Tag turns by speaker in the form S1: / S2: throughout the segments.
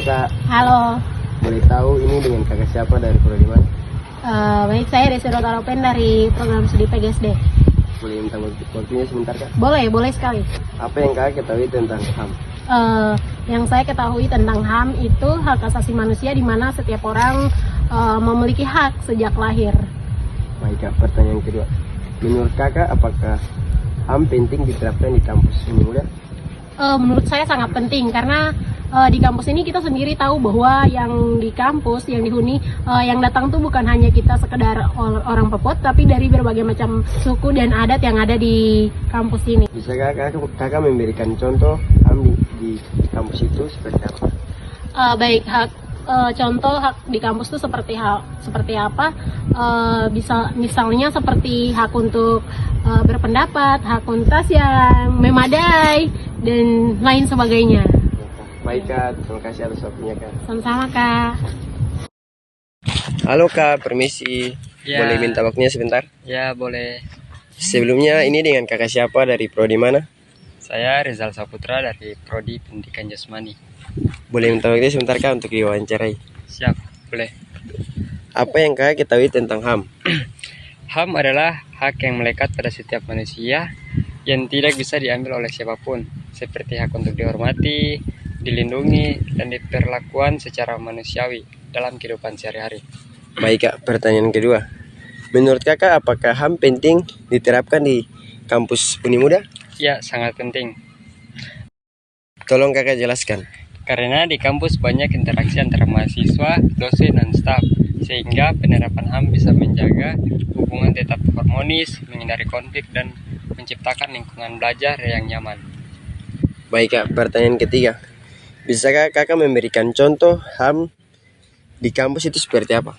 S1: Kak.
S2: Halo,
S1: Boleh tahu ini dengan kakak siapa dari prodi mana?
S2: baik, saya Desi Rotaropen dari program studi PGSD.
S1: Boleh minta waktunya sebentar Kak?
S2: Boleh sekali.
S1: Apa yang kakak ketahui tentang HAM?
S2: Yang saya ketahui tentang HAM itu hak asasi manusia di mana setiap orang memiliki hak sejak lahir.
S1: Baik Kak, pertanyaan kedua. Menurut kakak apakah HAM penting diterapkan di kampus ini muda?
S2: Menurut saya sangat penting karena di kampus ini kita sendiri tahu bahwa yang di kampus, yang di Huni, yang datang tuh bukan hanya kita sekedar orang Papua, tapi dari berbagai macam suku dan adat yang ada di kampus ini.
S1: Bisa kakak memberikan contoh HAM di kampus itu seperti apa?
S2: Baik, contoh hak di kampus itu seperti apa? Misalnya seperti hak untuk berpendapat, hak universitas yang memadai dan lain sebagainya.
S1: Baik Kak, terima kasih atas waktunya Kak.
S2: Sama-sama, Kak.
S1: Halo Kak, permisi.
S3: Ya.
S1: Boleh minta waktunya sebentar?
S3: Ya, boleh.
S1: Sebelumnya ini dengan kakak siapa dari prodi mana?
S3: Saya Rizal Saputra dari Prodi Pendidikan Jasmani.
S1: Boleh minta waktunya sebentar Kak untuk diwawancarai.
S3: Siap, boleh.
S1: Apa yang kakak ketahui tentang HAM?
S3: HAM adalah hak yang melekat pada setiap manusia yang tidak bisa diambil oleh siapapun, seperti hak untuk dihormati, dilindungi, dan diperlakukan secara manusiawi dalam kehidupan sehari-hari.
S1: Baik Kak, pertanyaan kedua. Menurut kakak apakah HAM penting diterapkan di kampus Unimuda?
S3: Ya, sangat penting.
S1: Tolong kakak jelaskan.
S3: Karena di kampus banyak interaksi antara mahasiswa, dosen, dan staf, sehingga penerapan HAM bisa menjaga hubungan tetap harmonis, menghindari konflik, dan menciptakan lingkungan belajar yang nyaman.
S1: Baik Kak, pertanyaan ketiga. Bisakah kakak memberikan contoh HAM di kampus itu seperti apa?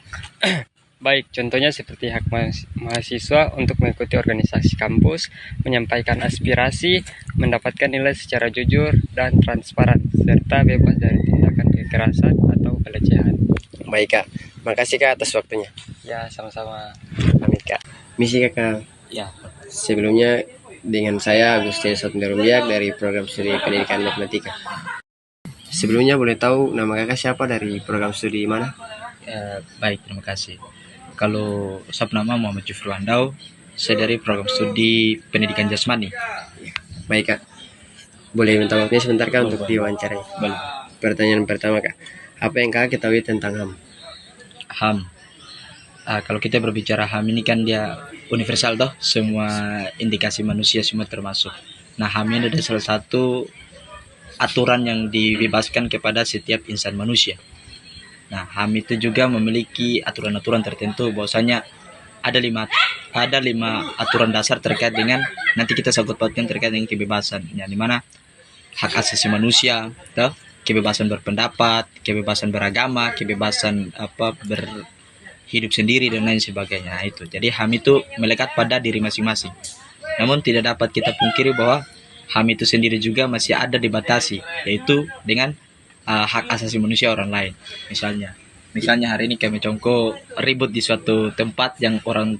S3: Baik, contohnya seperti hak mahasiswa untuk mengikuti organisasi kampus, menyampaikan aspirasi, mendapatkan nilai secara jujur dan transparan, serta bebas dari tindakan kekerasan atau pelecehan.
S1: Baik Kak, makasih Kak atas waktunya.
S3: Ya, sama-sama.
S1: Amin Kak. Misi kakak.
S3: Ya,
S1: Sebelumnya dengan saya Agustinus Sotmerubiak dari program studi pendidikan matematika. Sebelumnya boleh tahu nama kakak siapa dari program studi mana?
S4: Baik, terima kasih. Kalau saya nama Muhammad Jufri Wandau, saya dari program studi pendidikan jasmani.
S1: Baik Kak, boleh minta waktunya sebentar Kak untuk diwawancarai?
S4: Boleh.
S1: Pertanyaan pertama Kak, apa yang kakak ketahui tentang HAM?
S4: HAM. Kalau kita berbicara HAM ini kan dia universal toh, semua indikasi manusia semua termasuk. Nah, HAM ini ada salah satu aturan yang dibebaskan kepada setiap insan manusia. Nah, HAM itu juga memiliki aturan-aturan tertentu, bahwasanya ada lima aturan dasar terkait dengan, nanti kita sangkut pautkan terkait dengan kebebasan, yang dimana hak asasi manusia, toh, kebebasan berpendapat, kebebasan beragama, kebebasan berhidup sendiri dan lain sebagainya. Nah, itu. Jadi HAM itu melekat pada diri masing-masing. Namun tidak dapat kita pungkiri bahwa HAM itu sendiri juga masih ada dibatasi, yaitu dengan hak asasi manusia orang lain. Misalnya hari ini kami congko ribut di suatu tempat yang orang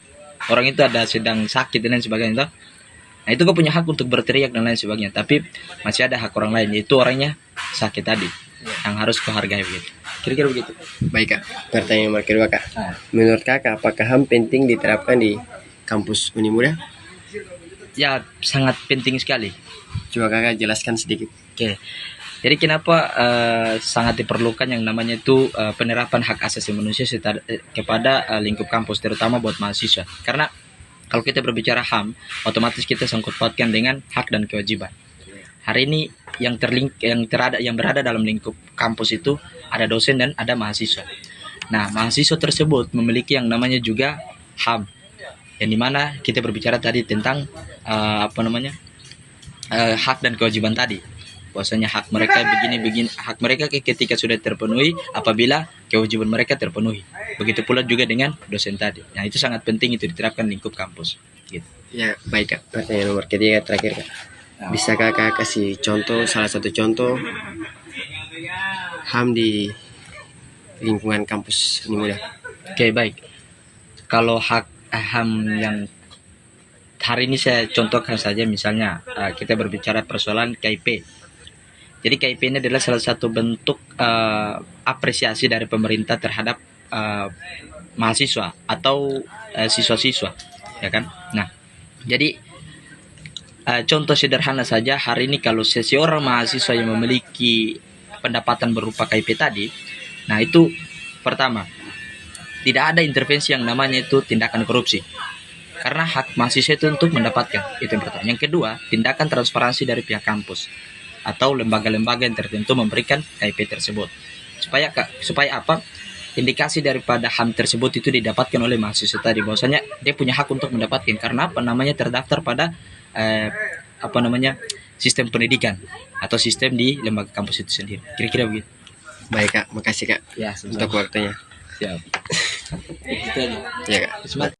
S4: itu ada sedang sakit dan lain sebagainya. Nah, itu kau punya hak untuk berteriak dan lain sebagainya, tapi masih ada hak orang lain, yaitu orangnya sakit tadi, yang harus kau hargai begitu. Kira-kira begitu.
S1: Baik Kak, pertanyaan nomor kedua Kak. Menurut kakak apakah HAM penting diterapkan di kampus Unimuda?
S4: Ya, sangat penting sekali.
S1: Coba kakak jelaskan sedikit.
S4: Oke. Jadi kenapa sangat diperlukan yang namanya itu penerapan hak asasi manusia kepada lingkup kampus, terutama buat mahasiswa. Karena kalau kita berbicara HAM, otomatis kita sangkut pautkan dengan hak dan kewajiban. Hari ini yang berada dalam lingkup kampus itu ada dosen dan ada mahasiswa. Nah, mahasiswa tersebut memiliki yang namanya juga HAM, yang dimana kita berbicara tadi tentang hak dan kewajiban tadi. Bahwasanya hak mereka begini, hak mereka ketika sudah terpenuhi apabila kewajiban mereka terpenuhi. Begitu pula juga dengan dosen tadi. Nah, itu sangat penting itu diterapkan lingkup kampus. Gitu.
S1: Ya, baik Kak. Pertanyaan nomor ketiga terakhir Kak. Bisa kakak kasih contoh, salah satu contoh HAM di lingkungan kampus Unimuda?
S4: Oke, baik. Kalau hak HAM yang hari ini saya contohkan saja, misalnya kita berbicara persoalan KIP. Jadi KIP ini adalah salah satu bentuk apresiasi dari pemerintah terhadap mahasiswa atau siswa-siswa, ya kan? Nah, jadi contoh sederhana saja, hari ini kalau seseorang mahasiswa yang memiliki pendapatan berupa KIP tadi, nah itu pertama, tidak ada intervensi yang namanya itu tindakan korupsi. Karena hak mahasiswa itu untuk mendapatkan, itu yang pertama. Yang kedua, tindakan transparansi dari pihak kampus atau lembaga-lembaga yang tertentu memberikan KIP tersebut. Supaya apa? Indikasi daripada HAM tersebut itu didapatkan oleh mahasiswa tadi, bahwasanya dia punya hak untuk mendapatkan karena apa namanya terdaftar pada sistem pendidikan atau sistem di lembaga kampus itu sendiri. Kira-kira begitu.
S1: Baik Kak, makasih Kak
S4: Ya,
S1: untuk waktunya.
S4: siap. Itu aja.
S1: Ya Kak.